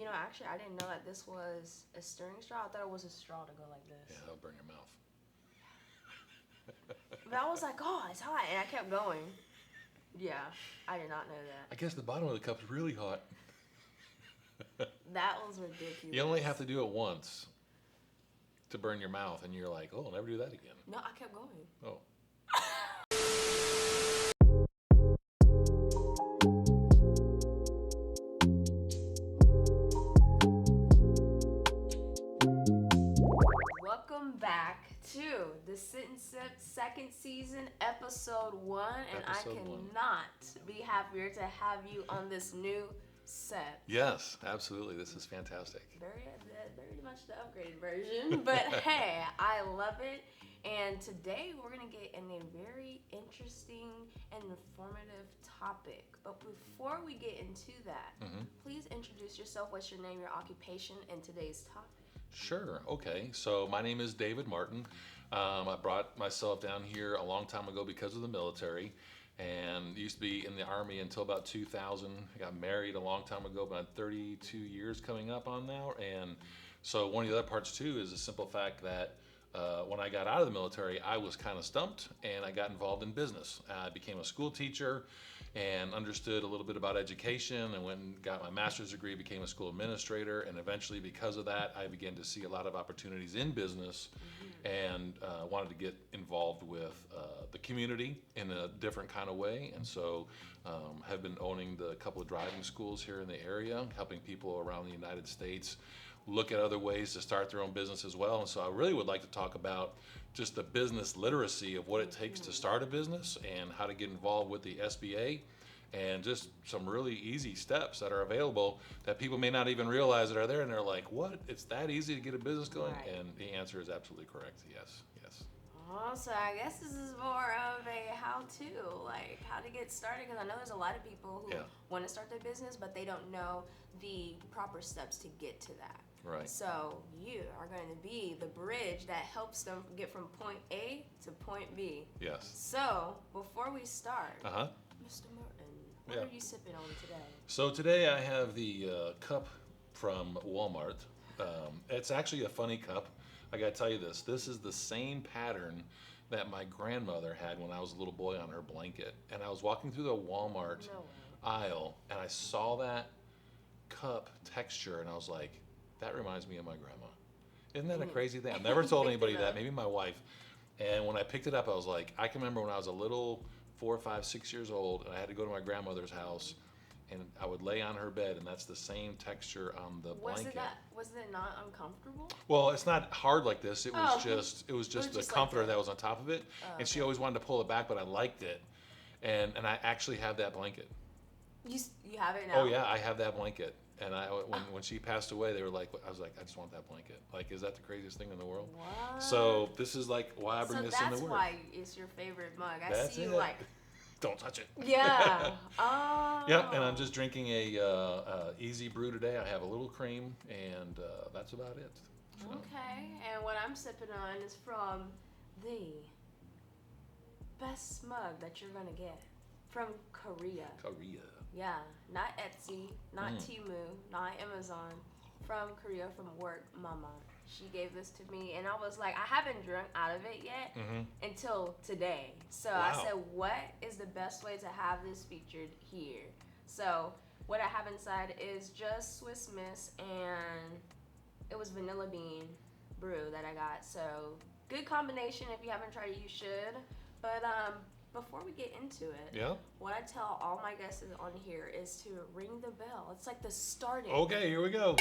Actually, I didn't know that this was a stirring straw. I thought it was a straw to go like Yeah, this. that'll burn your mouth. But I was like, oh, it's hot, and I kept going. Yeah, I did not know I that. guess the bottom of the cup's really hot. That was You only have ridiculous. to do it once to burn your mouth, and you're like, oh, I'll never do that again. No, I kept going. Oh. Welcome back to the Sit and Sip second season, episode 1, and I Episode 1. cannot be happier to have you on this new set. Yes, absolutely. This is fantastic. Very much the upgraded version, but hey, I love it. And today we're gonna get in a very interesting and informative topic. But before we get into that, please introduce yourself. What's your name, your occupation, and today's topic? Sure. Okay. So my name is David Martin. I brought myself down here a long time ago because of the military, and used to be in the Army until about 2000. I got married a long time ago, about 32 years coming up on now. And so one of the other parts too is the simple fact that when I got out of the military, I was kind of stumped, and I got involved in business. I became a school teacher and understood a little bit about education, and went and got my master's degree, became a school administrator, and eventually because of that I began to see a lot of opportunities in business, and wanted to get involved with the community in a different kind of way. And so have been owning the couple of driving schools here in the area, helping people around the United States look at other ways to start their own business as well. And so I really would like to talk about just the business literacy of what it takes to start a business, and how to get involved with the SBA, and just some really easy steps that are available that people may not even realize that are there, and they're like, what, it's that easy to get a business going? Right. And the answer is absolutely correct. Yes. Oh, so I guess this is more of a how-to, like how to get started. Because I know there's a lot of people who Yeah. want to start their business, but they don't know the proper steps to get to that. Right. So you are going to be the bridge that helps them get from point A to point B. Yes. So before we start, Uh-huh. Mr. Martin, what Yeah. are you sipping on today? So today I have the cup from Walmart. It's actually a funny cup. I gotta tell you this. This is the same pattern that my grandmother had when I was a little boy on her blanket. And I was walking through the Walmart No way. aisle, and I saw that cup texture, and I was like, that reminds me of my grandma. Isn't that a crazy thing? I've never told Picked anybody it that, up. maybe my wife. And when I picked it up, I was like, I can remember when I was a little 4, 5, 6 years old, and I had to go to my grandmother's house, and I would lay on her bed, and that's the same texture on the blanket. Was it not uncomfortable? Well, it's not hard like this. It was Oh. just it was just the just like comforter that. that was on top of it, and she always wanted to pull it back, but I liked it, and I actually have that blanket. You have it now? Oh yeah, I have that blanket. And when she passed away, they were like, I was like, I just want that blanket. Like, is that the craziest thing in the world? What? So this is like why I bring So this in that's the work. why it's your favorite mug. I That's see you it. like, Don't touch it. yeah. Oh. Yeah, and I'm just drinking a easy brew today. I have a little cream, and that's about it. So, Okay, and what I'm sipping on is from the best mug that you're gonna get from Korea. Korea. Yeah, not Etsy, not Temu, not Amazon. From Korea, from Work Mama. She gave this to me, and I was like, I haven't drunk out of it yet until today. So I Wow. said, what is the best way to have this featured here? So what I have inside is just Swiss Miss, and it was vanilla bean brew that I got. So good combination. If you haven't tried it, you should. But before we get into it, Yeah. what I tell all my guests on here is to ring the bell. It's like the starting. Okay, here we go.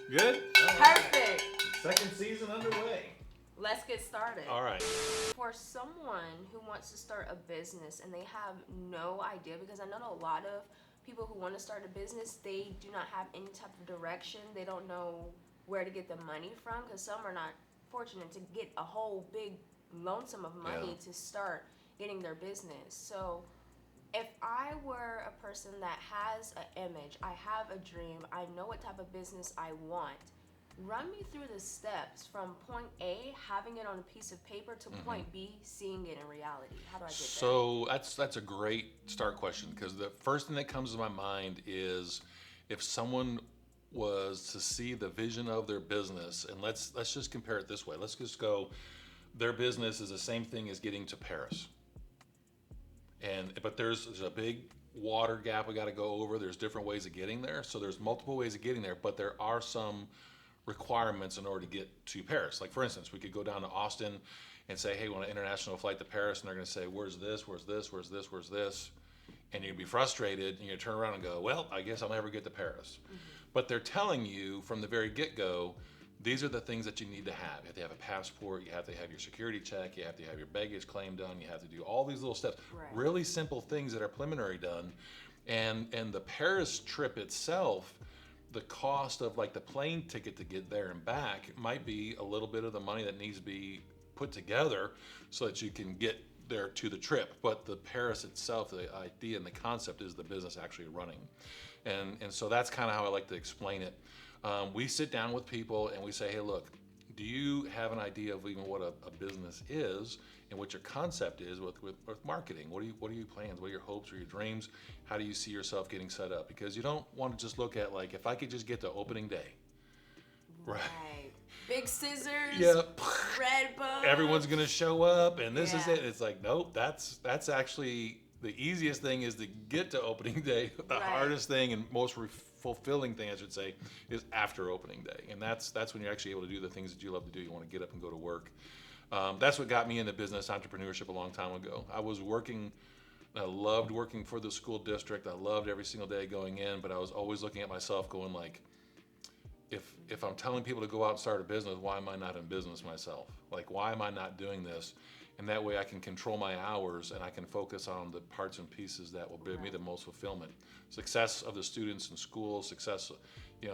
Good. All right. Perfect. Second season underway. Let's get started. All right. For someone who wants to start a business and they have no idea, because I know a lot of people who want to start a business, they do not have any type of direction. They don't know where to get the money from, because some are not fortunate to get a whole big lonesome of money to start getting their business. So if I were a person that has an image, I have a dream, I know what type of business I want, Run me through the steps from point A, having it on a piece of paper, to point B, seeing it in reality. How do I get there? So that's a great start question, because the first thing that comes to my mind is if someone was to see the vision of their business, and let's just compare it this way. Let's just go, their business is the same thing as getting to Paris. But there's a big water gap we got to go over. There's different ways of getting there. So there's multiple ways of getting there, but there are some requirements in order to get to Paris. Like, for instance, we could go down to Austin and say, hey, we want an international flight to Paris, and they're going to say, where's this, where's this, where's this, where's this? And you'd be frustrated, and you turn around and go, well, I guess I'll never get to Paris. But they're telling you from the very get-go, these are the things that you need to have. You have to have a passport, you have to have your security check, you have to have your baggage claim done, you have to do all these little steps. Right. Really simple things that are preliminary done. And the Paris trip itself, the cost of like the plane ticket to get there and back might be a little bit of the money that needs to be put together so that you can get there to the trip. But the Paris itself, the idea and the concept is the business actually running. And so that's kind of how I like to explain it. We sit down with people and we say, hey, look, do you have an idea of even what a business is and what your concept is with marketing? What are your plans? What are your hopes or your dreams? How do you see yourself getting set up? Because you don't want to just look at like, if I could just get to opening day. Right. Big scissors. Yeah. Red bow. Everyone's gonna show up and this is it. It's like, nope, that's actually the easiest thing is to get to opening day. The Right. hardest thing and most fulfilling thing, I should say, is after opening day. And that's when you're actually able to do the things that you love to do. You want to get up and go to work. That's what got me into business entrepreneurship a long time ago. I loved working for the school district. I loved every single day going in, but I was always looking at myself going like, if I'm telling people to go out and start a business, why am I not in business myself? Like, why am I not doing this? And that way I can control my hours and I can focus on the parts and pieces that will bring me the most fulfillment. Success of the students in school, success,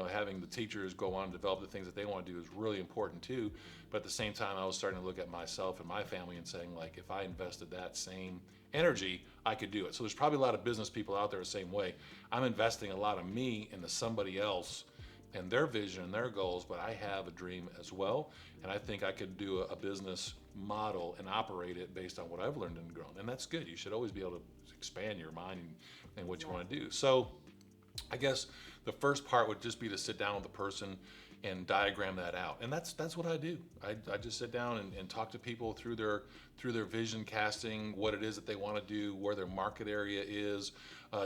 having the teachers go on and develop the things that they want to do is really important too. But at the same time, I was starting to look at myself and my family and saying like, if I invested that same energy, I could do it. So there's probably a lot of business people out there the same way. I'm investing a lot of me into somebody else and their vision and their goals, but I have a dream as well, and I think I could do a business model and operate it based on what I've learned and grown, and that's good. You should always be able to expand your mind and what you want to do. So I guess the first part would just be to sit down with the person and diagram that out, and that's what I do. I just sit down and talk to people through their vision casting, what it is that they want to do, where their market area is.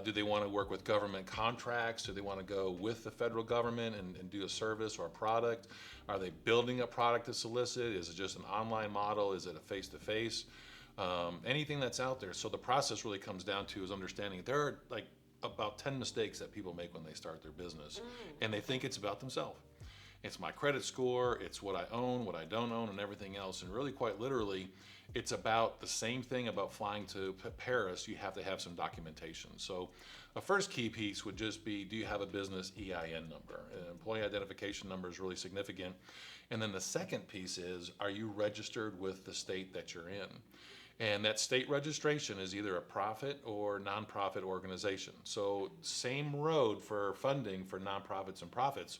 Do they want to work with government contracts? Do they want to go with the federal government and do a service or a product? Are they building a product to solicit? Is it just an online model? Is it a face-to-face? Anything that's out there. So the process really comes down to is understanding there are like about 10 mistakes that people make when they start their business, and they think it's about themselves. It's my credit score, it's what I own, what I don't own, and everything else. And really, quite literally, it's about the same thing about flying to Paris. You have to have some documentation. So a first key piece would just be, do you have a business EIN number? An employee identification number is really significant. And then the second piece is, are you registered with the state that you're in? And that state registration is either a profit or nonprofit organization. So same road for funding for nonprofits and profits,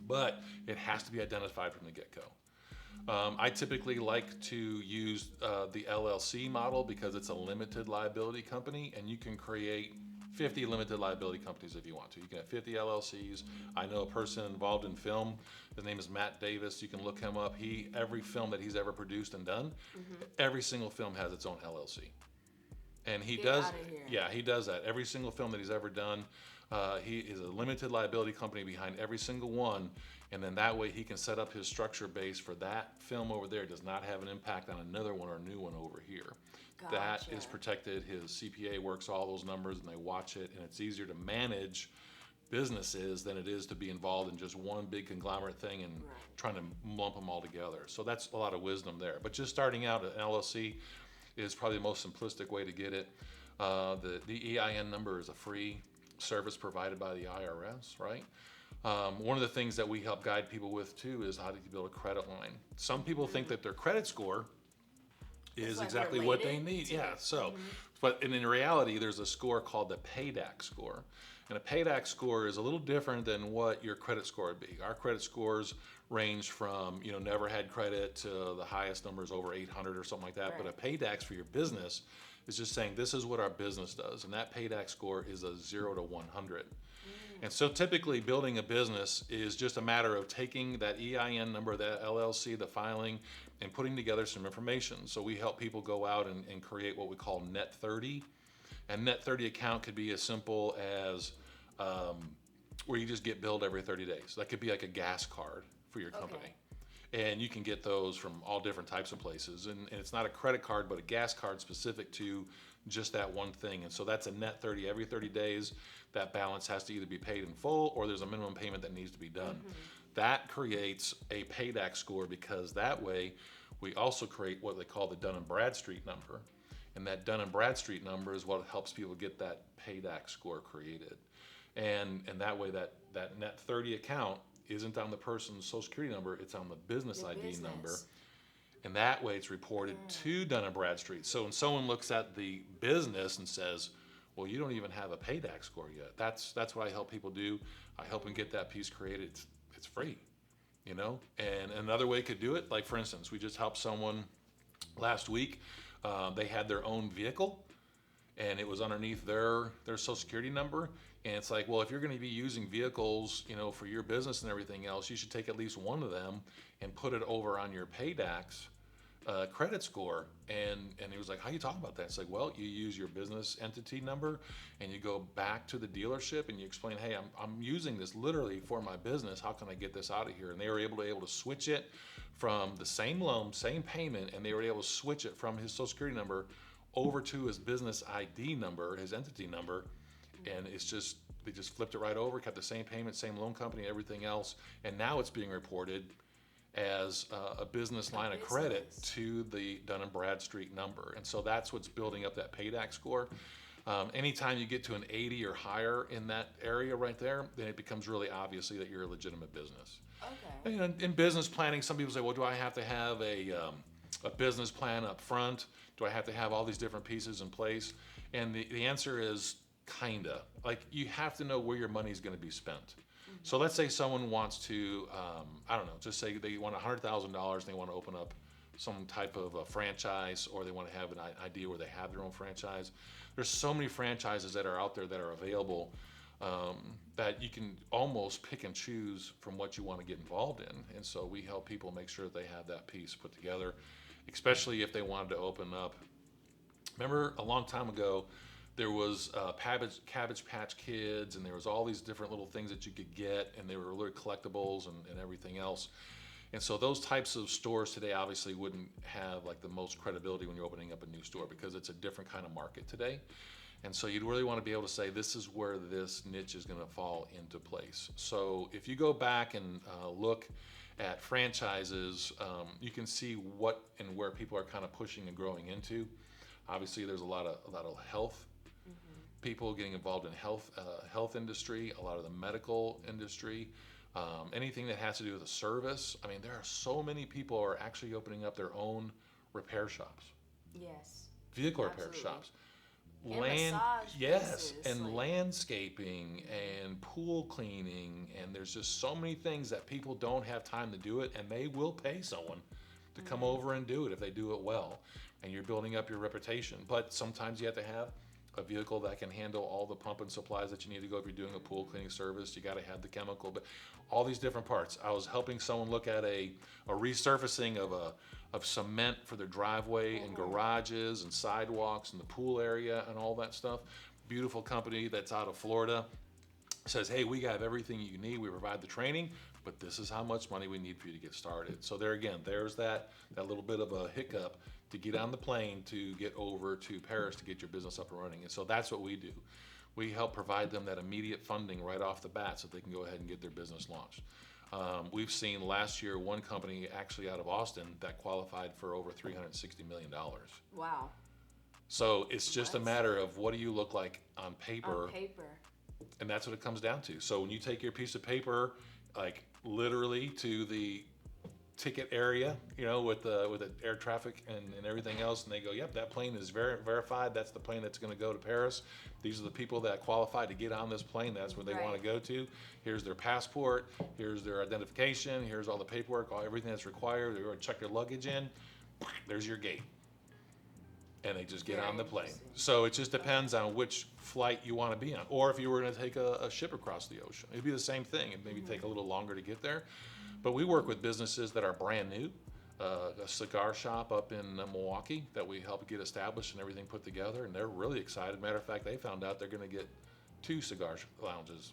but it has to be identified from the get-go. I typically like to use the LLC model because it's a limited liability company, and you can create 50 limited liability companies if you want to. You can have 50 LLCs. I know a person involved in film. His name is Matt Davis. You can look him up. Every film that he's ever produced and done, every single film has its own LLC. And he does that. Every single film that he's ever done, he is a limited liability company behind every single one, and then that way he can set up his structure base for that film over there. It does not have an impact on another one or a new one over here. Gotcha. That is protected. His CPA works all those numbers and they watch it, and it's easier to manage businesses than it is to be involved in just one big conglomerate thing and trying to lump them all together. So that's a lot of wisdom there. But just starting out, an LLC is probably the most simplistic way to get it. The EIN number is a free service provided by the IRS, right? One of the things that we help guide people with too is how to build a credit line. Some people think that their credit score is like exactly what they related need. to Yeah. it. So, but and in reality, there's a score called the PAYDAC score. And a PAYDAC score is a little different than what your credit score would be. Our credit scores range from, never had credit to the highest numbers over 800 or something like that. But a PAYDAC for your business is just saying this is what our business does. And that PAYDAC score is a 0 to 100. And so typically building a business is just a matter of taking that EIN number, that LLC, the filing, and putting together some information. So we help people go out and create what we call Net 30. And Net 30 account could be as simple as where you just get billed every 30 days. That could be like a gas card for your company. And you can get those from all different types of places. And it's not a credit card, but a gas card specific to just that one thing. And so that's a Net 30 every 30 days. That balance has to either be paid in full or there's a minimum payment that needs to be done. That creates a PAYDAC score because that way we also create what they call the Dun and Bradstreet number. And that Dun and Bradstreet number is what helps people get that PAYDAC score created. And that way that Net 30 account isn't on the person's social security number, it's on the business ID number. And that way it's reported to Dun and Bradstreet. So when someone looks at the business and says, well, you don't even have a PAYDAC score yet. That's what I help people do. I help them get that piece created. It's free, And another way could do it, like for instance, we just helped someone last week. They had their own vehicle, and it was underneath their social security number. And it's like, well, if you're going to be using vehicles, for your business and everything else, you should take at least one of them and put it over on your PAYDAC's credit score. And he was like, how you talking about that? It's like, well, you use your business entity number and you go back to the dealership and you explain, hey, I'm using this literally for my business. How can I get this out of here? And they were able to switch it from the same loan, same payment, and they were able to switch it from his social security number over to his business ID number, his entity number. And they just flipped it right over, kept the same payment, same loan company, everything else. And now it's being reported as a business line of credit to the Dun and Bradstreet number. And so that's what's building up that PAYDAC score. Anytime you get to an 80 or higher in that area right there, then it becomes really obviously that you're a legitimate business. Okay. In business planning, some people say, well, do I have to have a business plan up front? Do I have to have all these different pieces in place? And the answer is kinda. Like, you have to know where your money is going to be spent. So let's say someone wants to, just say they want $100,000 and they want to open up some type of a franchise, or they want to have an idea where they have their own franchise. There's so many franchises that are out there that are available that you can almost pick and choose from what you want to get involved in. And so we help people make sure that they have that piece put together, especially if they wanted to open up. Remember a long time ago, there was Cabbage Patch Kids, and there was all these different little things that you could get, and they were little collectibles and everything else. And so those types of stores today obviously wouldn't have like the most credibility when you're opening up a new store, because it's a different kind of market today. And so you'd really want to be able to say, this is where this niche is going to fall into place. So if you go back and look at franchises, you can see what and where people are kind of pushing and growing into. Obviously, there's a lot of health people getting involved in health industry, a lot of the medical industry, anything that has to do with a service. I mean, there are so many people are actually opening up their own repair shops. Yes. Vehicle Absolutely. repair shops. And massage Yes, places, and landscaping and pool cleaning, and there's just so many things that people don't have time to do it, and they will pay someone to come over and do it if they do it well. And you're building up your reputation. But sometimes you have to have a vehicle that can handle all the pump and supplies that you need to go. If you're doing a pool cleaning service, you got to have the chemical, but all these different parts. I was helping someone look at a resurfacing of cement for their driveway and garages and sidewalks and the pool area and all that stuff. Beautiful company that's out of Florida. Says, hey, we have everything you need. We provide the training, but this is how much money we need for you to get started. So there again, there's that little bit of a hiccup to get on the plane to get over to Paris to get your business up and running. And so that's what we do. We help provide them that immediate funding right off the bat so they can go ahead and get their business launched. We've seen last year one company actually out of Austin that qualified for over $360 million. Wow. So it's just a matter of what do you look like on paper. On paper. And that's what it comes down to. So when you take your piece of paper, like literally to the ticket area, with the air traffic and everything else, and they go, yep, that plane is verified. That's the plane that's going to go to Paris. These are the people that qualify to get on this plane. That's where they want to go to. Here's their passport. Here's their identification. Here's all the paperwork, everything that's required. They're going to check their luggage in. There's your gate. And they just get on the plane. So it just depends on which flight you want to be on. Or if you were going to take a ship across the ocean, it'd be the same thing. It'd maybe take a little longer to get there. But we work with businesses that are brand new. A cigar shop up in Milwaukee that we help get established and everything put together. And they're really excited. Matter of fact, they found out they're going to get 2 cigar lounges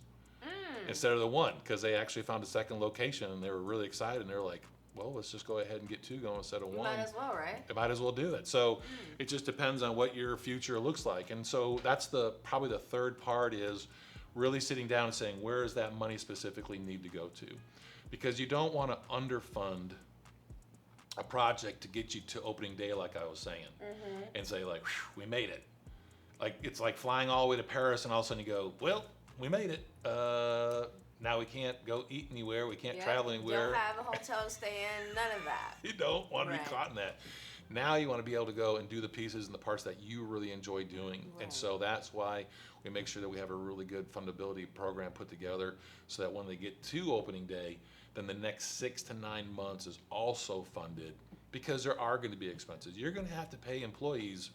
instead of the one, because they actually found a second location and they were really excited. And they're like, well, let's just go ahead and get 2 going instead of 1. Might as well, right? It might as well do it. So it just depends on what your future looks like. And so that's probably the third part, is really sitting down and saying, where does that money specifically need to go to? Because you don't want to underfund a project to get you to opening day, like I was saying, and say like, we made it. Like, it's like flying all the way to Paris and all of a sudden you go, well, we made it. Now we can't go eat anywhere. We can't travel anywhere. Don't have a hotel to stay in, none of that. You don't want to be caught in that. Now you want to be able to go and do the pieces and the parts that you really enjoy doing. And so that's why we make sure that we have a really good fundability program put together, so that when they get to opening day, then the next 6 to 9 months is also funded, because there are going to be expenses. You're going to have to pay employees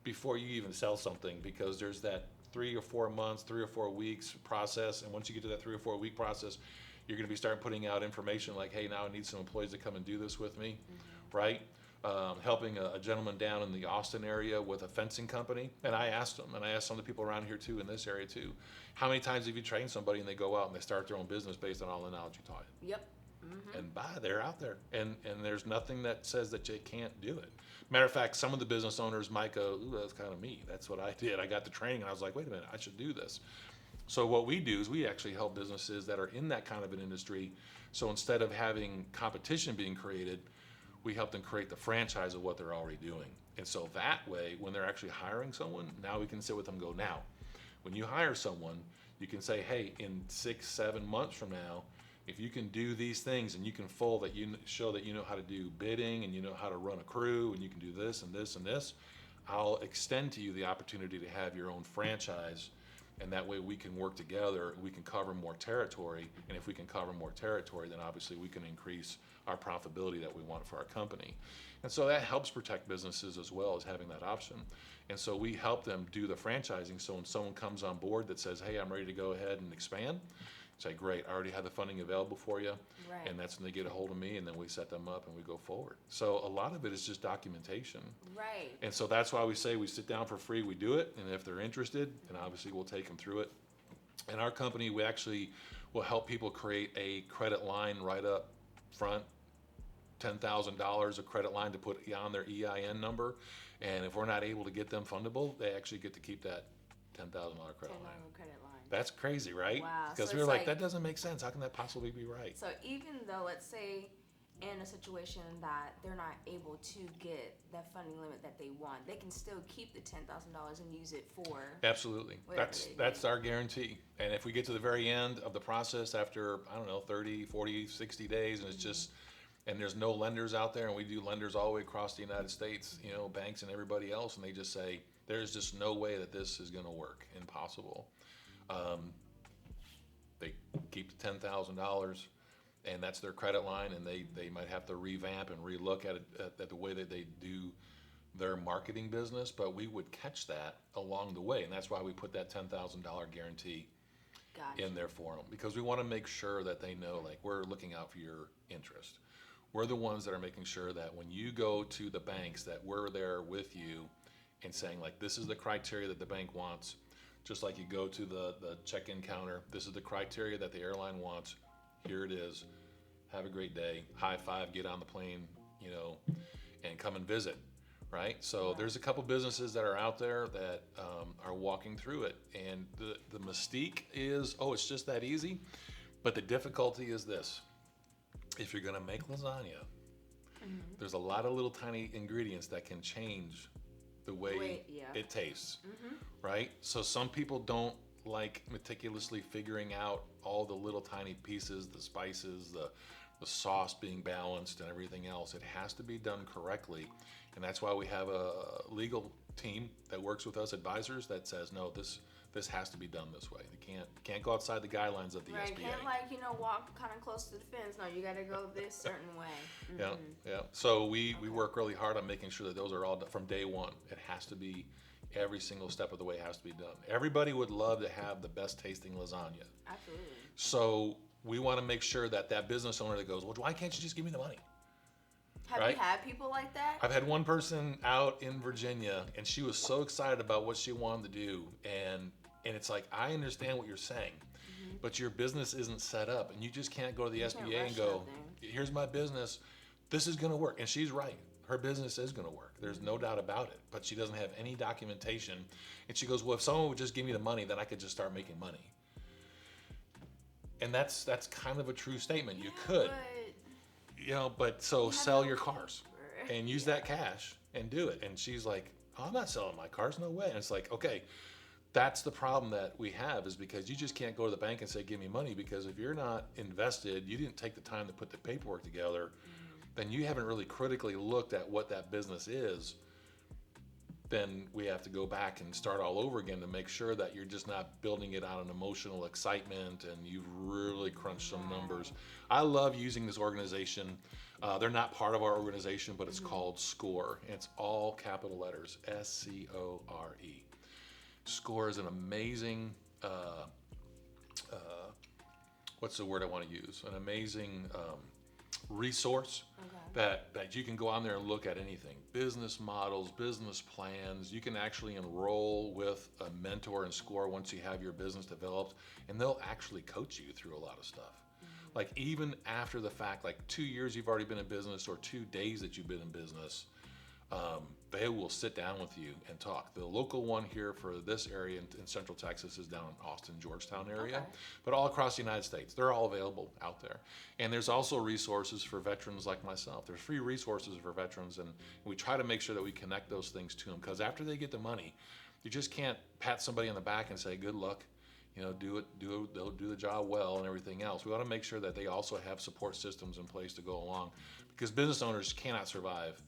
before you even sell something, because there's that 3 or 4 months, 3 or 4 weeks process. And once you get to that 3 or 4 week process, you're going to be starting putting out information like, hey, now I need some employees to come and do this with me, right? Helping a gentleman down in the Austin area with a fencing company. And I asked him, and I asked some of the people around here too, in this area too, how many times have you trained somebody and they go out and they start their own business based on all the knowledge you taught? Yep. And they're out there. And there's nothing that says that you can't do it. Matter of fact, some of the business owners might go, ooh, that's kind of me. That's what I did. I got the training and I was like, wait a minute, I should do this. So what we do is we actually help businesses that are in that kind of an industry. So instead of having competition being created, we help them create the franchise of what they're already doing. And so that way, when they're actually hiring someone, now we can sit with them and go, now, when you hire someone, you can say, hey, in 6, 7 months from now, if you can do these things and you can show that you know how to do bidding and you know how to run a crew and you can do this and this and this, I'll extend to you the opportunity to have your own franchise. And that way we can work together, we can cover more territory. And if we can cover more territory, then obviously we can increase our profitability that we want for our company. And so that helps protect businesses as well, as having that option. And so we help them do the franchising. So when someone comes on board that says, hey, I'm ready to go ahead and expand, say, great, I already have the funding available for you. Right. And that's when they get a hold of me, and then we set them up and we go forward. So a lot of it is just documentation. Right. And so that's why we say we sit down for free, we do it, and if they're interested, then obviously we'll take them through it. In our company, we actually will help people create a credit line right up front, $10,000 of credit line to put on their EIN number. And if we're not able to get them fundable, they actually get to keep that $10,000 credit line. That's crazy, right? Wow. Because So we were it's like, like- that doesn't make sense. How can that possibly be right? So even though, let's say, in a situation that they're not able to get that funding limit that they want, they can still keep the $10,000 and use it for. Absolutely. Whatever That's they our guarantee. And if we get to the very end of the process after, 30, 40, 60 days, and it's just, and there's no lenders out there, and we do lenders all the way across the United States, banks and everybody else, and they just say, there's just no way that this is going to work. Impossible. They keep the $10,000, and that's their credit line, and they might have to revamp and relook at it, at the way that they do their marketing business, but we would catch that along the way, and that's why we put that $10,000 guarantee Gotcha. in there for them, because we want to make sure that they know, like, we're looking out for your interest. We're the ones that are making sure that when you go to the banks, that we're there with you and saying, like, this is the criteria that the bank wants. Just like you go to the check-in counter, this is the criteria that the airline wants. Here it is. Have a great day. High five, get on the plane, and come and visit, right? So there's a couple businesses that are out there that are walking through it. And the mystique is, it's just that easy. But the difficulty is this. If you're going to make lasagna, there's a lot of little tiny ingredients that can change the way it tastes, right? So some people don't like meticulously figuring out all the little tiny pieces, the spices, the the sauce being balanced and everything else. It has to be done correctly. And that's why we have a legal team that works with us, advisors, that says, no, this has to be done this way. You can't go outside the guidelines of the Right, SBA. can't walk kind of close to the fence. No, you got to go this certain way. Yeah, yeah. So we work really hard on making sure that those are all done from day one. It has to be, every single step of the way has to be done. Everybody would love to have the best tasting lasagna. Absolutely. So we want to make sure that business owner that goes, well, why can't you just give me the money? Have Right? you had people like that? I've had one person out in Virginia, and she was so excited about what she wanted to do, and it's like, I understand what you're saying, but your business isn't set up, and you just can't go to the SBA and rush go, nothing. here's my business, this is going to work. And she's right. Her business is going to work. There's no doubt about it, but she doesn't have any documentation. And she goes, well, if someone would just give me the money, then I could just start making money. And that's kind of a true statement. You could, but so sell no your cars paper. and use that cash and do it. And she's like, oh, I'm not selling my cars, no way. And it's like, okay, that's the problem that we have, is because you just can't go to the bank and say, give me money, because if you're not invested, you didn't take the time to put the paperwork together, then you haven't really critically looked at what that business is. Then we have to go back and start all over again to make sure that you're just not building it on an emotional excitement and you've really crunched some numbers. I love using this organization. They're not part of our organization, but it's called SCORE. It's all capital letters, SCORE. SCORE is an amazing, what's the word I want to use? An amazing resource that you can go on there and look at anything. Business models, business plans. You can actually enroll with a mentor in SCORE once you have your business developed, and they'll actually coach you through a lot of stuff. Like even after the fact, like 2 years you've already been in business or 2 days that you've been in business, they will sit down with you and talk. The local one here for this area in Central Texas is down in Austin, Georgetown area, but all across the United States, they're all available out there. And there's also resources for veterans like myself. There's free resources for veterans, and we try to make sure that we connect those things to them, because after they get the money, you just can't pat somebody on the back and say, good luck, they'll do the job well and everything else. We want to make sure that they also have support systems in place to go along, because business owners cannot survive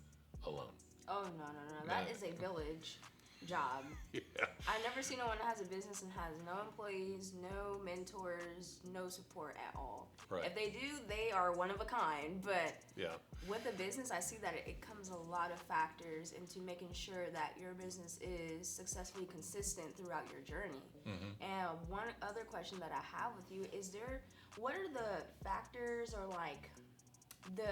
alone. Oh, no. That is a village job. Yeah. I've never seen no one that has a business and has no employees, no mentors, no support at all. Right. If they do, they are one of a kind. But Yeah. with a business, I see that it comes a lot of factors into making sure that your business is successfully consistent throughout your journey. And one other question that I have with you is what are the factors or like the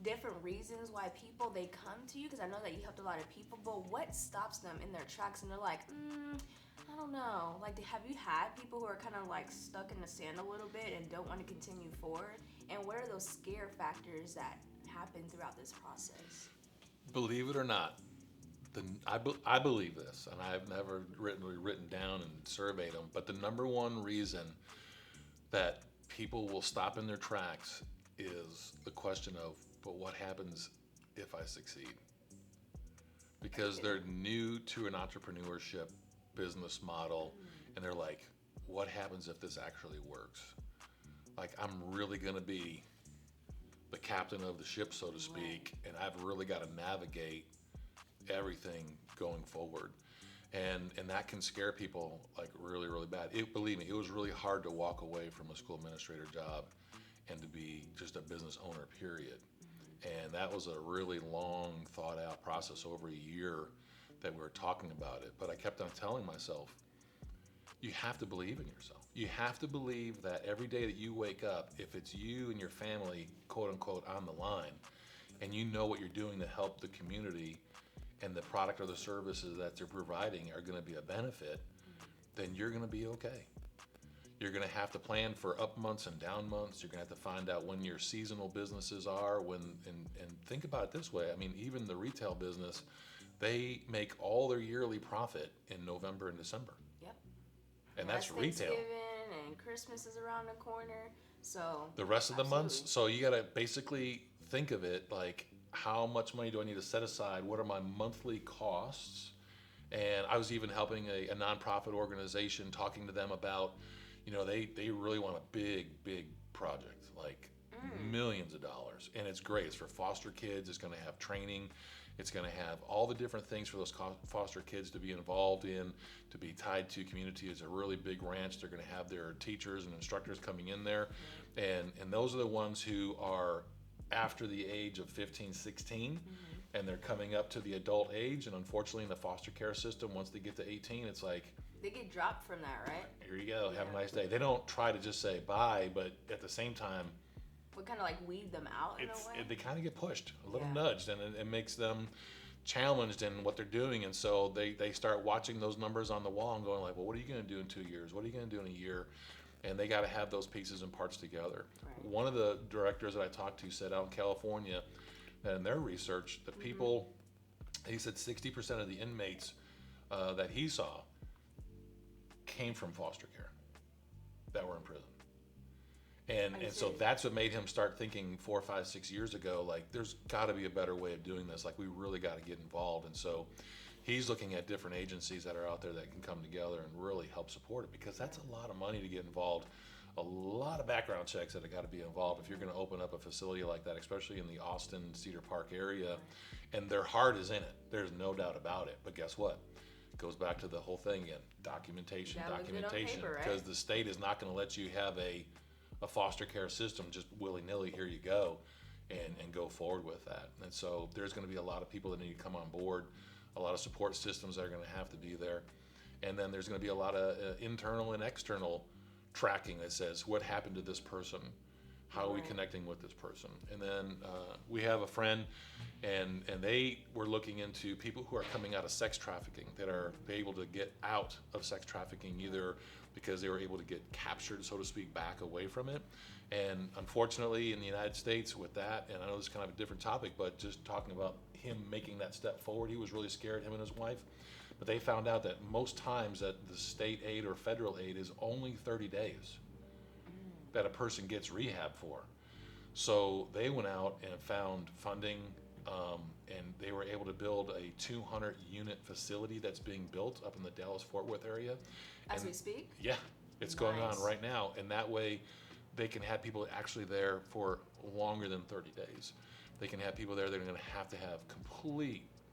different reasons why people they come to you? Because I know that you helped a lot of people, but what stops them in their tracks and they're like, I don't know. Like, have you had people who are kind of like stuck in the sand a little bit and don't want to continue forward? And what are those scare factors that happen throughout this process? Believe it or not, I believe this, and I've never written down and surveyed them, but the number one reason that people will stop in their tracks is the question of, but what happens if I succeed? Because they're new to an entrepreneurship business model, and they're like, what happens if this actually works? Like, I'm really gonna be the captain of the ship, so to speak, and I've really got to navigate everything going forward. And that can scare people like really, really bad. Believe me, it was really hard to walk away from a school administrator job and to be just a business owner, period. And that was a really long, thought out process, over a year that we were talking about it. But I kept on telling myself, you have to believe in yourself. You have to believe that every day that you wake up, if it's you and your family, quote unquote, on the line, and you know what you're doing to help the community, and the product or the services that they're providing are going to be a benefit, then you're going to be okay. You're going to have to plan for up months and down months. You're going to have to find out when your seasonal businesses are, and think about it this way. I mean, even the retail business, they make all their yearly profit in November and December. Yep. And that's retail. Thanksgiving and Christmas is around the corner. So The rest of the absolutely. months, so you got to basically think of it like, how much money do I need to set aside? What are my monthly costs? And I was even helping a nonprofit organization, talking to them about, they really want a big project. Like, millions of dollars. And it's great. It's for foster kids. It's going to have training. It's going to have all the different things for those foster kids to be involved in, to be tied to community. It's a really big ranch. They're going to have their teachers and instructors coming in there. And those are the ones who are after the age of 15, 16, and they're coming up to the adult age. And unfortunately, in the foster care system, once they get to 18, it's like, They get dropped from that, right? here you go, have a Yeah. nice day. They don't try to just say bye, but at the same time, We kind of like weed them out in a way. they kind of get pushed, a little Yeah. nudged, and it makes them challenged in what they're doing. And so they start watching those numbers on the wall and going like, well, what are you going to do in 2 years? What are you going to do in a year? And they got to have those pieces and parts together. Right. One of the directors that I talked to said out in California that in their research, the people, he said 60% of the inmates that he saw came from foster care that were in prison. And so that's what made him start thinking 4, 5, 6 years ago, like, there's got to be a better way of doing this. Like, we really got to get involved. And so he's looking at different agencies that are out there that can come together and really help support it, because that's a lot of money to get involved, a lot of background checks that have got to be involved if you're going to open up a facility like that, especially in the Austin, Cedar Park area. And their heart is in it. There's no doubt about it. But guess what? It goes back to the whole thing again, documentation, Gotta look good on documentation, paper, right? because the state is not going to let you have a foster care system just willy-nilly, here you go, and go forward with that. And so there's going to be a lot of people that need to come on board, a lot of support systems that are going to have to be there. And then there's going to be a lot of internal and external tracking that says, what happened to this person? How are we connecting with this person? And then we have a friend, and they were looking into people who are coming out of sex trafficking, that are able to get out of sex trafficking, either because they were able to get captured, so to speak, back away from it. And unfortunately, in the United States with that, and I know this is kind of a different topic, but just talking about him making that step forward, he was really scared, him and his wife. But they found out that most times that the state aid or federal aid is only 30 days that a person gets rehab for. So they went out and found funding, and they were able to build a 200-unit facility that's being built up in the Dallas-Fort Worth area. As And we speak? yeah, it's going on Nice. right now, and that way they can have people actually there for longer than 30 days. They can have people there that are going to have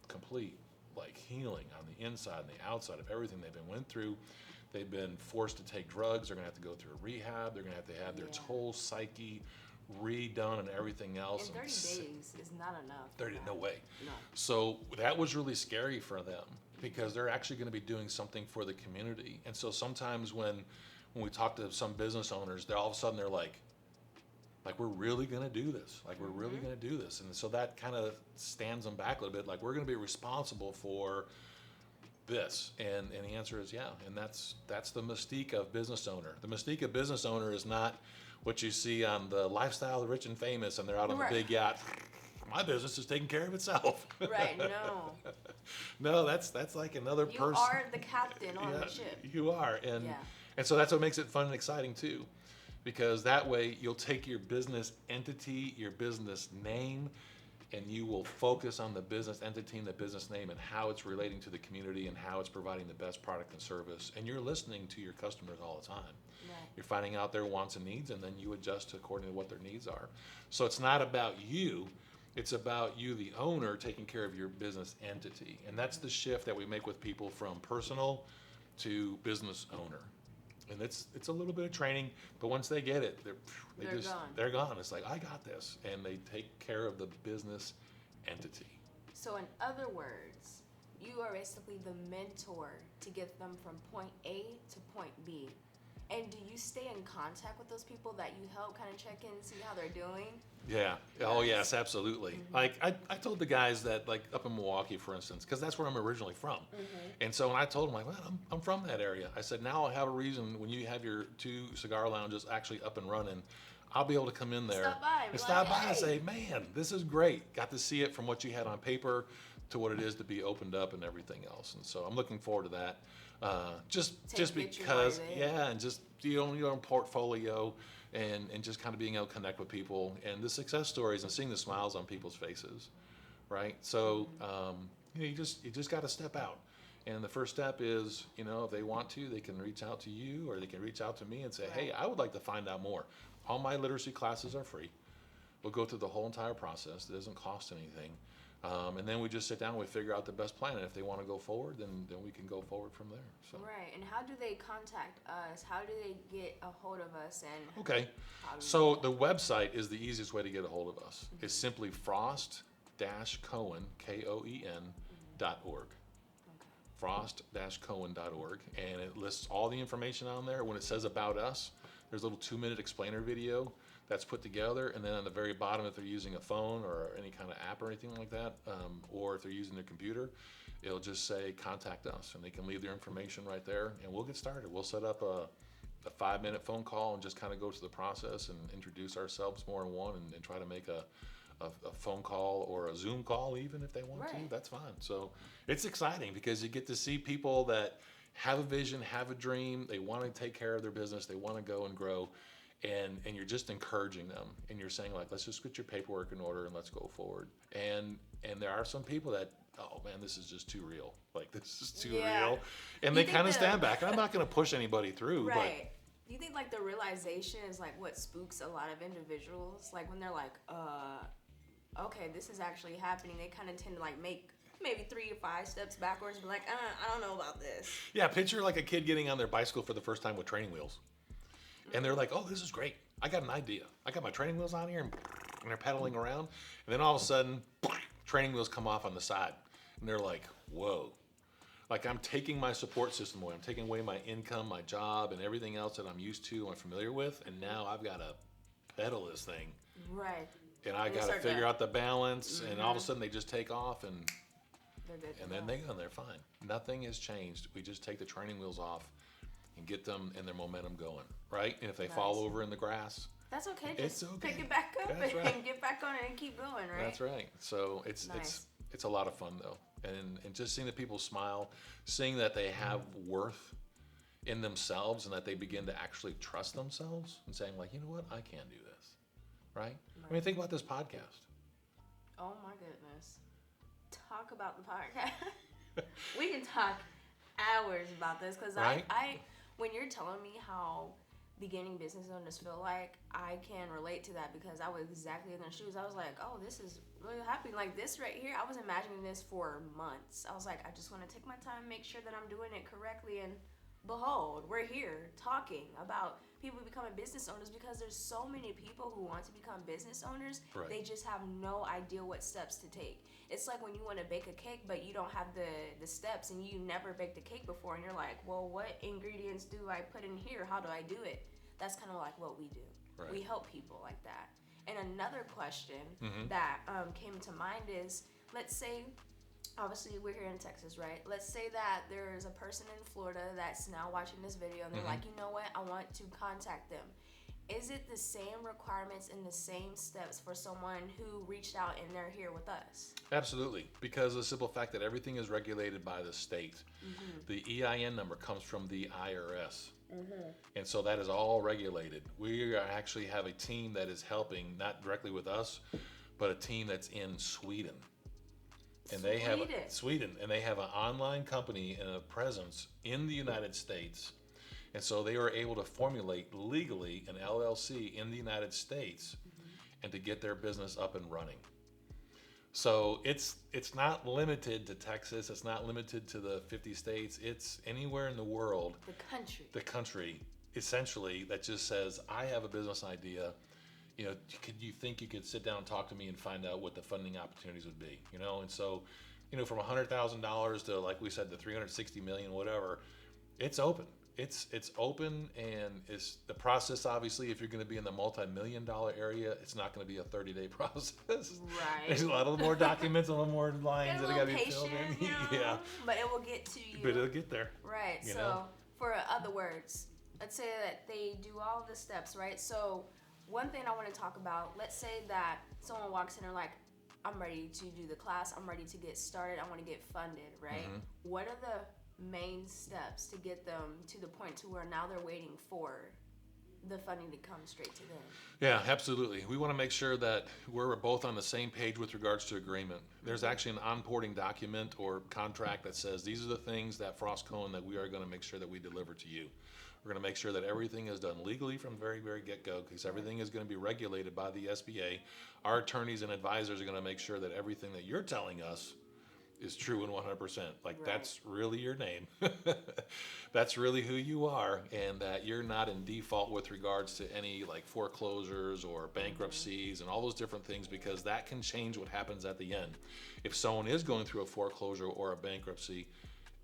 complete like healing on the inside and the outside of everything they've been went through. They've been forced to take drugs. They're going to have to go through a rehab. They're going to have their Yeah. whole psyche redone and everything else. And 30 days is not enough. 30, no way. No. So that was really scary for them, because they're actually going to be doing something for the community. And so sometimes when we talk to some business owners, they're all of a sudden they're like, we're really going to do this. Like, we're really going to do this. And so that kind of stands them back a little bit. Like, we're going to be responsible for this. And the answer is yeah. And that's the mystique of business owner. The mystique of business owner is not what you see on the Lifestyle of the Rich and Famous, and they're out on Right. the big yacht. My business is taking care of itself. Right, no. No, that's like another You person. are the captain on the ship. You are, and Yeah. and so that's what makes it fun and exciting too, because that way you'll take your business entity, your business name, and you will focus on the business entity and the business name and how it's relating to the community and how it's providing the best product and service. And you're listening to your customers all the time. Right. You're finding out their wants and needs, and then you adjust according to what their needs are. So it's not about you. It's about you, the owner, taking care of your business entity. And that's the shift that we make with people from personal to business owner. And it's a little bit of training, but once they get it, They're gone. they're gone. It's like, I got this. And they take care of the business entity. So in other words, you are basically the mentor to get them from point A to point B. And do you stay in contact with those people that you help, kind of check in and see how they're doing? Yeah. Oh, yes, absolutely. Like, I told the guys that, like, up in Milwaukee, for instance, because that's where I'm originally from. And so when I told them, like, well, I'm from that area. I said, now I have a reason when you have your 2 cigar lounges actually up and running, I'll be able to come in there Stop by and be and stop like, by and "Hey." say, man, this is great. Got to see it from what you had on paper to what it is to be opened up and everything else. And so I'm looking forward to that. Just Take pictures because, while you're there. yeah, and just your own portfolio, and just kind of being able to connect with people and the success stories and seeing the smiles on people's faces, right? So you just got to step out, and the first step is, if they want to, they can reach out to you, or they can reach out to me and say, hey, I would like to find out more. All my literacy classes are free. We'll go through the whole entire process. It doesn't cost anything. And then we just sit down and we figure out the best plan. And if they want to go forward, then we can go forward from there. So. Right. And how do they contact us? How do they get a hold of us? And Okay. how do So the website is the easiest way to get a hold of us. It's simply frost-cohen, Koen.org. frost-cohen.org, and it lists all the information on there. When it says about us, there's a little 2-minute explainer video that's put together, and then on the very bottom, if they're using a phone or any kind of app or anything like that, or if they're using their computer, it'll just say contact us, and they can leave their information right there, and we'll get started. We'll set up a 5-minute phone call and just kind of go through the process and introduce ourselves more in one, and try to make a phone call or a Zoom call, even if they want to. Right. That's fine. So it's exciting because you get to see people that have a vision, have a dream, they want to take care of their business, they want to go and grow, and you're just encouraging them, and you're saying, like, let's just get your paperwork in order and let's go forward. And there are some people that, oh man, this is just too real. Like, this is too Yeah. real. And You they think kind of the- stand back. And I'm not going to push anybody through, Right. Do you think like the realization is like what spooks a lot of individuals? Like when they're like, okay, this is actually happening. They kind of tend to like make maybe 3 or 5 steps backwards, but like, I don't know about this. yeah, picture like a kid getting on their bicycle for the first time with training wheels. And they're like, oh, this is great. I got an idea. I got my training wheels on here, and they're pedaling around. And then all of a sudden, training wheels come off on the side. And they're like, whoa. Like, I'm taking my support system away. I'm taking away my income, my job, and everything else that I'm used to and familiar with. And now I've got to pedal this thing. Right. And I You got to start figure to- out the balance. And all of a sudden, they just take off, and They're good. to then go. they go, and they're fine. Nothing has changed. We just take the training wheels off and get them and their momentum going, right? And if they fall Nice. over in the grass, That's okay. It's Just okay. pick it back up That's right. and get back on it and keep going, right? that's right. So it's Nice. it's a lot of fun though, and just seeing the people smile, seeing that they have worth in themselves, and that they begin to actually trust themselves, and saying like, you know what, I can do this, right? I mean, think about this podcast. Oh my goodness. Talk about the podcast. We can talk hours about this because Right? I when you're telling me how beginning business owners feel like, I can relate to that because I was exactly in their shoes. I was like, oh, this is really happening. Like this right here, I was imagining this for months. I was like, I just want to take my time, make sure that I'm doing it correctly, and behold, we're here talking about people becoming business owners because there's so many people who want to become business owners. Right. They just have no idea what steps to take. It's like when you want to bake a cake, but you don't have the steps, and you never baked a cake before, and you're like, well, what ingredients do I put in here? How do I do it? That's kind of like what we do. Right. We help people like that. And another question Mm-hmm. that came to mind is, let's say, obviously we're here in Texas, right? Let's say that there's a person in Florida that's now watching this video, and they're Mm-hmm. like, you know what, I want to contact them. Is it the same requirements and the same steps for someone who reached out and they're here with us? Absolutely, because of the simple fact that everything is regulated by the state. The EIN number comes from the IRS. And so that is all regulated. We actually have a team that is helping, not directly with us, but a team that's in Sweden. And they have Sweden. and they have an online company and a presence in the United States. And so they are able to formulate legally an LLC in the United States and to get their business up and running. So it's not limited to Texas. It's not limited to the 50 states. It's anywhere in the world, The country. the country, essentially, that just says, I have a business idea. You know, could you think you could sit down and talk to me and find out what the funding opportunities would be? You know, and so, you know, from $100,000 to, like we said, the 360 million, whatever, it's open. It's open, and it's the process. Obviously, if you're going to be in the multi-million-dollar area, it's not going to be a 30-day process. Right. There's a lot of more documents, a little more lines Get a that got little to be filled patient, in. you know, Yeah, but it will get to you. but it'll get there. Right. You So, know? for other words, let's say that they do all the steps, right? So, one thing I want to talk about, let's say that someone walks in and like, I'm ready to do the class, I'm ready to get started, I want to get funded, right? Mm-hmm. What are the main steps to get them to the point to where now they're waiting for the funding to come straight to them? Yeah, absolutely. We want to make sure that we're both on the same page with regards to agreement. There's actually an onboarding document or contract that says these are the things that Frost Cohen that we are going to make sure that we deliver to you, We're going to make sure that everything is done legally from the very, very get-go, because everything is going to be regulated by the SBA. Our attorneys and advisors are going to make sure that everything that you're telling us is true and 100%. Like, Right. that's really your name. That's really who you are, and that you're not in default with regards to any like foreclosures or bankruptcies and all those different things, because that can change what happens at the end. If someone is going through a foreclosure or a bankruptcy,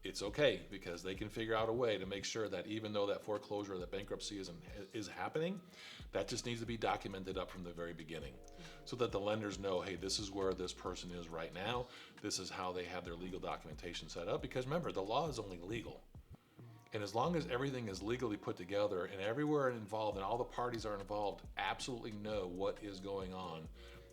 it's okay, because they can figure out a way to make sure that even though that foreclosure or that bankruptcy is happening, that just needs to be documented up from the very beginning, so that the lenders know, hey, this is where this person is right now. This is how they have their legal documentation set up. Because remember, the law is only legal. And as long as everything is legally put together and everywhere involved and all the parties are involved absolutely know what is going on,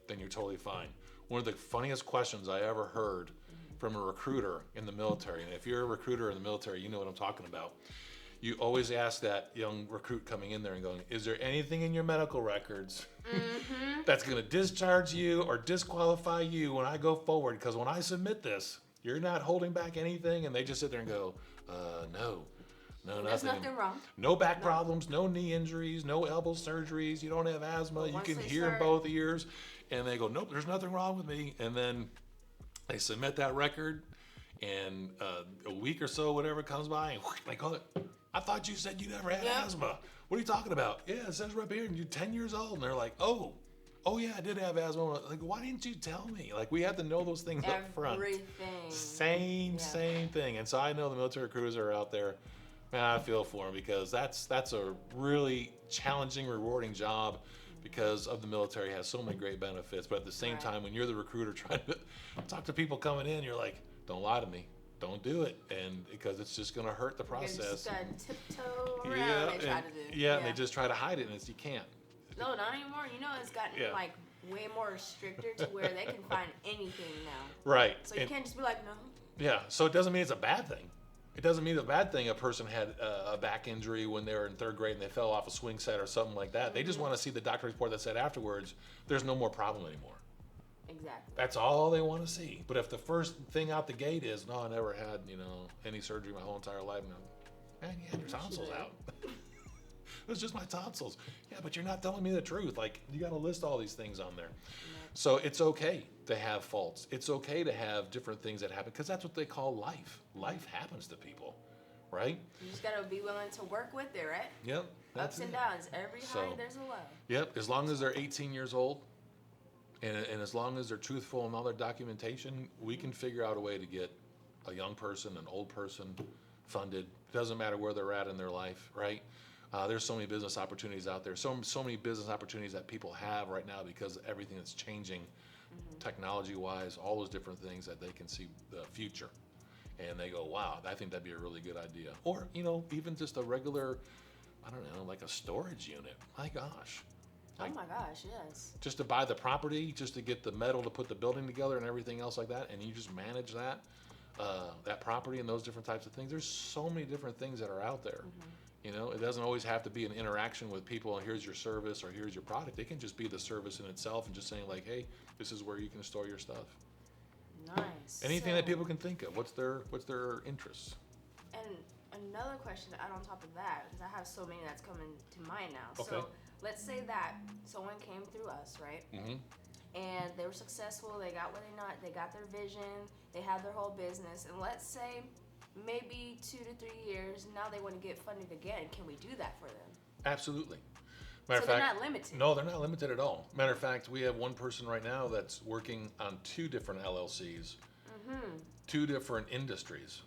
then you're totally fine. One of the funniest questions I ever heard from a recruiter in the military, and if you're a recruiter in the military, you know what I'm talking about. You always ask that young recruit coming in there and going, is there anything in your medical records that's going to discharge you or disqualify you when I go forward? Because when I submit this, you're not holding back anything. And they just sit there and go, no, There's nothing. nothing wrong. No back problems, no knee injuries, no elbow surgeries. You don't have asthma. But You once can they hear in start- both ears. And they go, nope, there's nothing wrong with me. And then they submit that record, and a week or so, whatever comes by, and they call it, I thought you said you never had Yep. asthma. What are you talking about? Yeah, it says right here, and you're 10 years old. And they're like, oh yeah, I did have asthma. Like, why didn't you tell me? Like, we have to know those things up front. Everything. Same thing. And so I know the military recruiters are out there, man, I feel for them, because that's a really challenging, rewarding job, because of the military has so many great benefits. But at the same Right. time, when you're the recruiter trying to talk to people coming in, you're like, don't lie to me. Don't do it. And because it's just going to hurt the You process. just gotta tiptoe around. Yeah, They try and, to do. yeah, and they just try to hide it, and you can't. No, not anymore. You know, it's gotten Yeah. like way more stricter to where they can find anything now. Right. So you And- can't just be like, no. Yeah, so it doesn't mean it's a bad thing. It doesn't mean it's a bad thing a person had a back injury when they were in third grade and they fell off a swing set or something like that. They just want to see the doctor report that said afterwards, there's no more problem anymore. Exactly. That's all they want to see. But if the first thing out the gate is, no, I never had, any surgery my whole entire life, man, you had your tonsils out. It was just my tonsils. Yeah, but you're not telling me the truth. Like, you got to list all these things on there. So it's okay to have faults. It's okay to have different things that happen, because that's what they call life. Life happens to people, right? You just gotta be willing to work with it, right? Yep. That's Ups and it. downs. Every So- high, there's a low. Yep. As long as they're 18 years old, and as long as they're truthful in all their documentation, we can figure out a way to get a young person, an old person funded. Doesn't matter where they're at in their life, right? There's so many business opportunities out there. So many business opportunities that people have right now, because of everything that's changing, technology-wise, all those different things, that they can see the future, and they go, "Wow, I think that'd be a really good idea." Or even just a regular, I don't know, like a storage unit. My gosh. Like, Oh my gosh, yes. just to buy the property, just to get the metal to put the building together and everything else like that, and you just manage that property and those different types of things. There's so many different things that are out there. It doesn't always have to be an interaction with people, and here's your service or here's your product. It can just be the service in itself, and just saying like, hey, this is where you can store your stuff. Nice. Anything that So- people can think of. What's their interests? And another question to add on top of that, because I have so many that's coming to mind now. Okay. So let's say that someone came through us, right? Mm-hmm. And they were successful, they got what they got their vision, they had their whole business, and let's say maybe 2 to 3 years, now they want to get funded again. Can we do that for them? Absolutely. Matter So of they're fact, not limited. no, they're not limited at all. Matter of fact, we have one person right now that's working on 2 different LLCs, 2 different industries,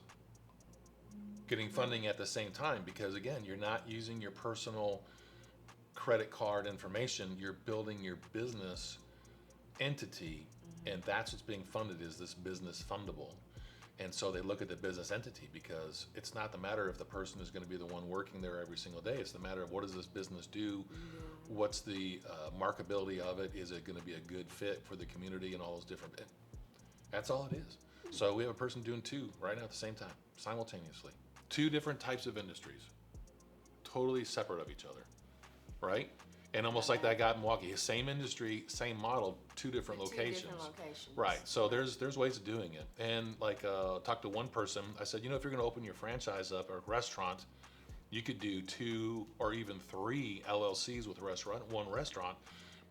getting funding at the same time, because again, you're not using your personal credit card information, you're building your business entity, and that's what's being funded, is this business fundable. And so they look at the business entity, because it's not the matter if the person is going to be the one working there every single day. It's the matter of, what does this business do? What's the marketability of it? Is it going to be a good fit for the community and all those different? That's all it is. So we have a person doing 2 right now at the same time, simultaneously. 2 different types of industries, totally separate of each other, right? And almost like that guy in Milwaukee, same industry, same model, 2 different But two locations. different locations. Right. So there's ways of doing it. And like talked to one person, I said, if you're going to open your franchise up or restaurant, You could do 2 or even 3 LLCs with a restaurant, one restaurant.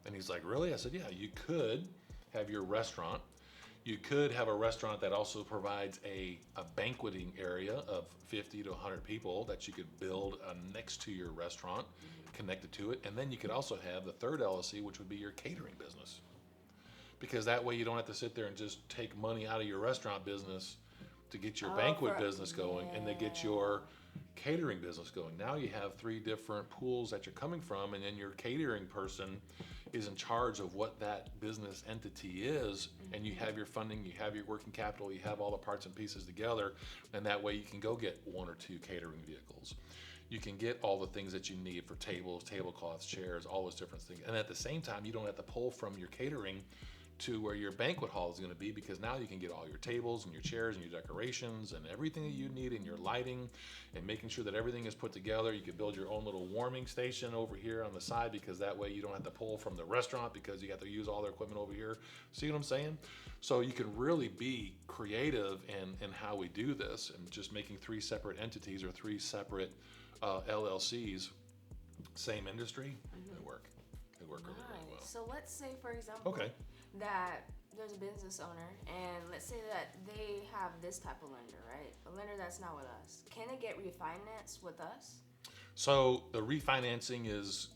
And he's like, really? I said, yeah, you could have your restaurant. You could have a restaurant that also provides a banqueting area of 50 to 100 people that you could build next to your restaurant, connected to it. And then you could also have the third LLC, which would be your catering business. Because that way you don't have to sit there and just take money out of your restaurant business to get your banquet business going and to get your catering business going. Now you have 3 different pools that you're coming from, and then your catering person is in charge of what that business entity is, and you have your funding, you have your working capital, you have all the parts and pieces together, and that way you can go get 1 or 2 catering vehicles. You can get all the things that you need for tables, tablecloths, chairs, all those different things. And at the same time, you don't have to pull from your catering to where your banquet hall is going to be, because now you can get all your tables and your chairs and your decorations and everything that you need, and your lighting, and making sure that everything is put together. You can build your own little warming station over here on the side, because that way you don't have to pull from the restaurant because you have to use all their equipment over here. See what I'm saying? So you can really be creative in how we do this, and just making 3 separate entities or 3 separate LLCs, same industry, they work. They work really, really well. So let's say, for example, that there's a business owner, and let's say that they have this type of lender, right? A lender that's not with us. Can they get refinanced with us? So the refinancing is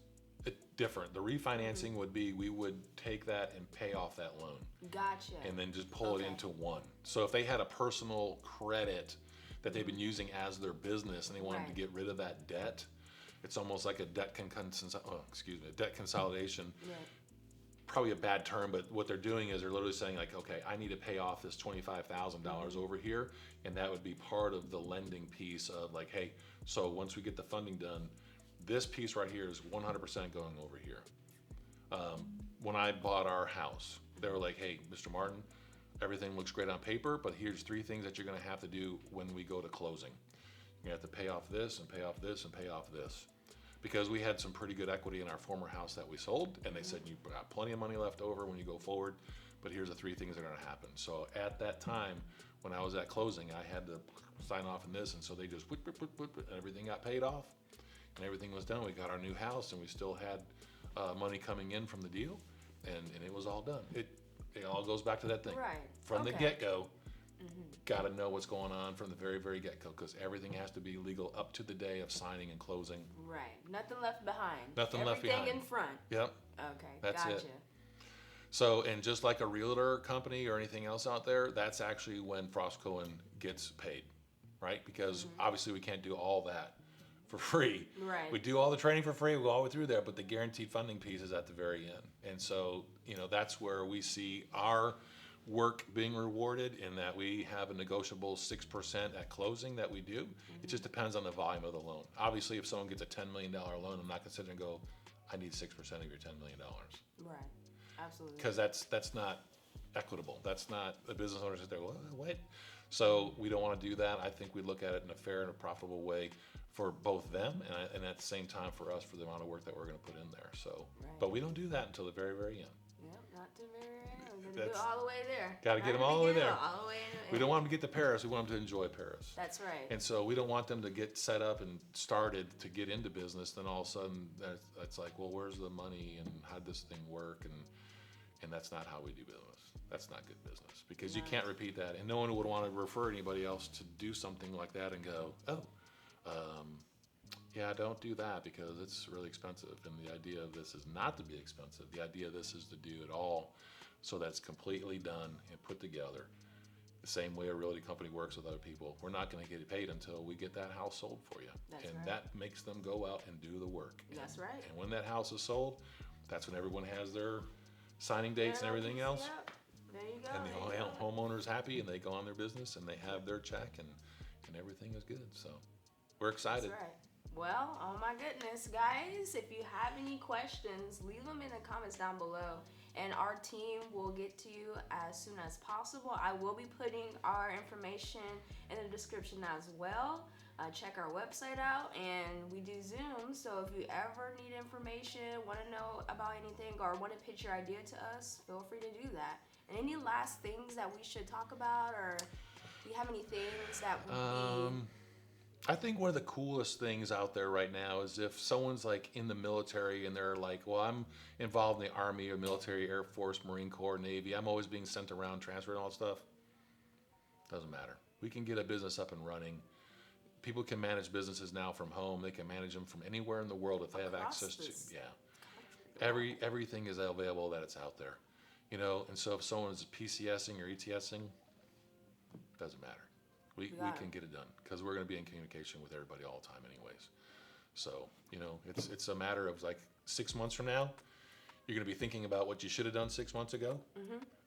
different. The refinancing would be, we would take that and pay off that loan. Gotcha. And then just pull it into one. So if they had a personal credit that they've been using as their business and they wanted to get rid of that debt, it's almost like a debt consolidation. Yeah. Probably a bad term, but what they're doing is they're literally saying, like, okay, I need to pay off this $25,000 over here, and that would be part of the lending piece of, like, hey, so once we get the funding done, this piece right here is 100% going over here. When I bought our house, they were like, hey, Mr. Martin, everything looks great on paper, but here's 3 things that you're going to have to do when we go to closing. You have to pay off this and pay off this and pay off this. Because we had some pretty good equity in our former house that we sold, and they said, you've got plenty of money left over when you go forward, but here's the 3 things that are gonna happen. So at that time, when I was at closing, I had to sign off on this, and so they just and everything got paid off, and everything was done. We got our new house, and we still had money coming in from the deal, and it was all done. It all goes back to that thing. Right. From the get-go, got to know what's going on from the very, very get-go, because everything has to be legal up to the day of signing and closing. Right. Nothing left behind. Nothing left behind. Everything in front. Yep. Okay. That's gotcha. it. So, and just like a realtor company or anything else out there, that's actually when Frost Cohen gets paid, right? Because obviously we can't do all that for free. Right. We do all the training for free, we go all the way through there, but the guaranteed funding piece is at the very end. And so, that's where we see our work being rewarded, in that we have a negotiable 6% at closing that we do. It just depends on the volume of the loan. Obviously, if someone gets a $10 million loan, I'm not going to sit there and go, I need 6% of your $10 million. Right. Absolutely. Because that's not equitable. That's not, a business owner sit there, what? So we don't want to do that. I think we look at it in a fair and a profitable way for both them, and at the same time for us, for the amount of work that we're going to put in there. So, but we don't do that until the very, very end. Yep, not to the very end. We're going to do it all the way there. Got to get them all the way there. All the way in. We don't want them to get to Paris. We want them to enjoy Paris. That's right. And so we don't want them to get set up and started to get into business. Then all of a sudden, that's like, well, where's the money and how'd this thing work? And that's not how we do business. That's not good business, because you can't repeat that. And no one would want to refer anybody else to do something like that and go, yeah, don't do that because it's really expensive. And the idea of this is not to be expensive. The idea of this is to do it all so that's completely done and put together. The same way a realty company works with other people. We're not going to get paid until we get that house sold for you. That's and right. that makes them go out and do the work. That's right. And when that house is sold, that's when everyone has their signing dates and everything else. Yep. There you go. And the homeowner's happy, and they go on their business, and they have their check, and everything is good. So we're excited. That's right. Well, oh my goodness, guys, if you have any questions, leave them in the comments down below, and our team will get to you as soon as possible. I will be putting our information in the description as well. Check our website out, and we do Zoom, so if you ever need information, want to know about anything, or want to pitch your idea to us, feel free to do that. And any last things that we should talk about, or do you have any things that would be... I think one of the coolest things out there right now is if someone's like in the military and they're like, well, I'm involved in the Army or military, Air Force, Marine Corps, Navy. I'm always being sent around, transferred, and all that stuff. Doesn't matter. We can get a business up and running. People can manage businesses now from home. They can manage them from anywhere in the world if they have Across access to. this Yeah, everything is available that it's out there, you know. And so if someone's PCSing or ETSing, doesn't matter. We can get it done because we're going to be in communication with everybody all the time, anyways. So you know, it's a matter of like 6 months from now, you're going to be thinking about what you should have done 6 months ago,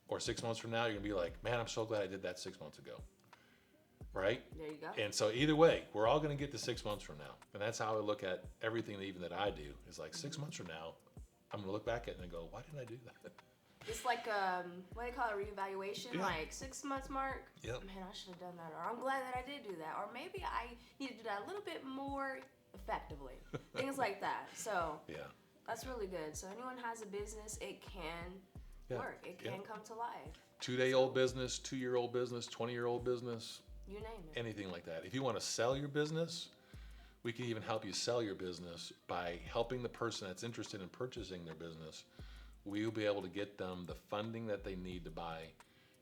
or 6 months from now, you're going to be like, man, I'm so glad I did that 6 months ago. Right? There you go. And so either way, we're all going to get to 6 months from now. And that's how I look at everything even that I do is like 6 months from now, I'm going to look back at it and go, why did I do that? It's like what do they call it, reevaluation? Yeah. Like 6 months mark. Yep. Man, I should have done that, or I'm glad that I did do that, or maybe I need to do that a little bit more effectively. Things like that. So Yeah. that's really good. So anyone has a business, it can Yeah. work. It can come to life. 2-day-old business, 2-year-old business, 20-year-old business, You name it. anything like that. If you want to sell your business, we can even help you sell your business by helping the person that's interested in purchasing their business. We'll be able to get them the funding that they need to buy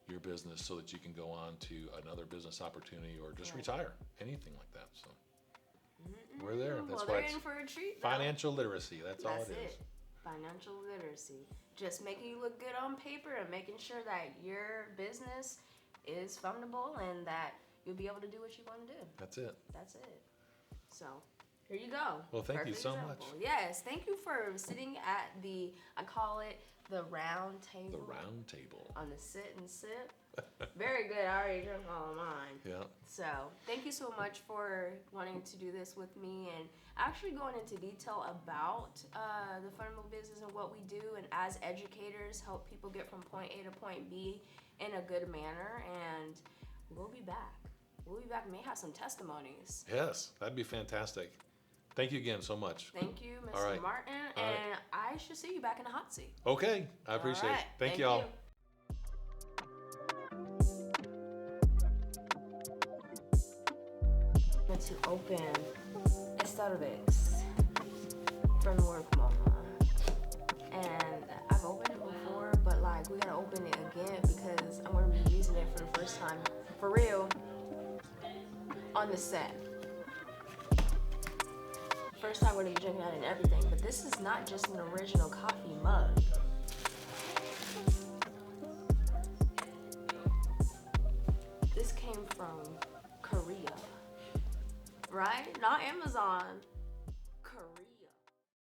your business so that you can go on to another business opportunity or just retire, anything like that. So we're there. That's Well, why they're it's in for a treat. Though. financial literacy. That's all That's it is. it. Financial literacy. Just making you look good on paper and making sure that your business is fundable and that you'll be able to do what you want to do. That's it. That's it. So, here you go. Well, thank you Perfect so example. much. Yes, thank you for sitting at I call it the round table. The round table. On the sit and sip. Very good. I already drank all of mine. Yeah. So, thank you so much for wanting to do this with me and actually going into detail about the fundamental business and what we do, and as educators, help people get from point A to point B in a good manner. And we'll be back. We'll be back. We may have some testimonies. Yes, that'd be fantastic. Thank you again so much. Thank you, Mr. All right. Martin. All right. And I should see you back in the hot seat. Okay, I appreciate All right. it. Thank you all. To open Starbucks from work, mama. And I've opened it before, but like we gotta open it again because I'm gonna be using it for the first time, for real, on the set. First time we're gonna be drinking out and everything, but this is not just an original coffee mug. This came from Korea, right? Not Amazon.